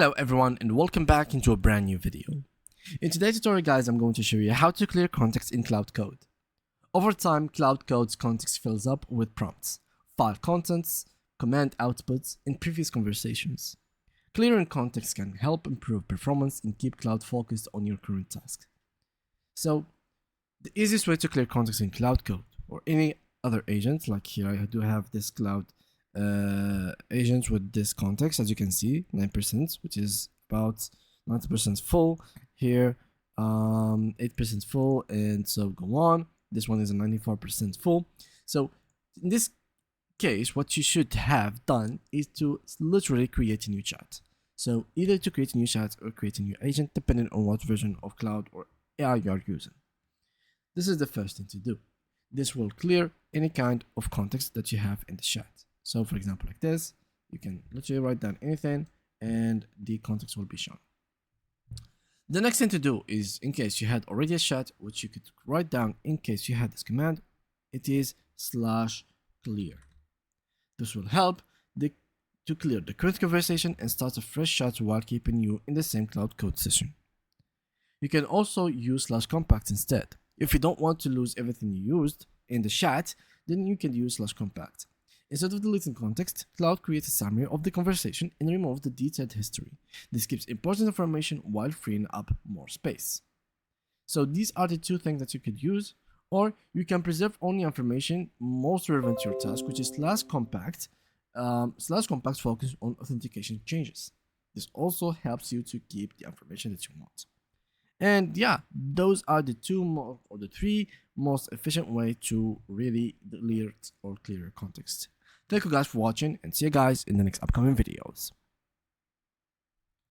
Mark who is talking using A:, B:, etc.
A: Hello everyone and welcome back into a brand new video. In today's tutorial guys, I'm going to show you how to clear context in Claude Code. Over time, Claude Code's context fills up with prompts, file contents, command outputs, and previous conversations. Clearing context can help improve performance and keep Claude focused on your current task. So, the easiest way to clear context in Claude Code or any other agent, like here I do have this Claude agents with this context, as you can see, 9%, which is about 90% full. Here 8% full, and so go on. This one is a 94% full. So in this case, what you should have done is to literally create a new chat. So either to create a new chat or create a new agent, depending on what version of Claude or AI you are using. This is the first thing to do. This will clear any kind of context that you have in the chat. So for example, like this, you can literally write down anything and the context will be shown. The next thing to do is, in case you had already a chat, which you could write down in case you had this command, it is /clear. This will help to clear the current conversation and start a fresh chat while keeping you in the same Claude Code session. You can also use /compact instead. If you don't want to lose everything you used in the chat, then you can use /compact. Instead of deleting context, Claude creates a summary of the conversation and removes the detailed history. This keeps important information while freeing up more space. So these are the two things that you could use, or you can preserve only information most relevant to your task, which is /compact. /compact focus on authentication changes. This also helps you to keep the information that you want. And yeah, those are the three most efficient way to really clear context. Thank you guys for watching, and see you guys in the next upcoming videos.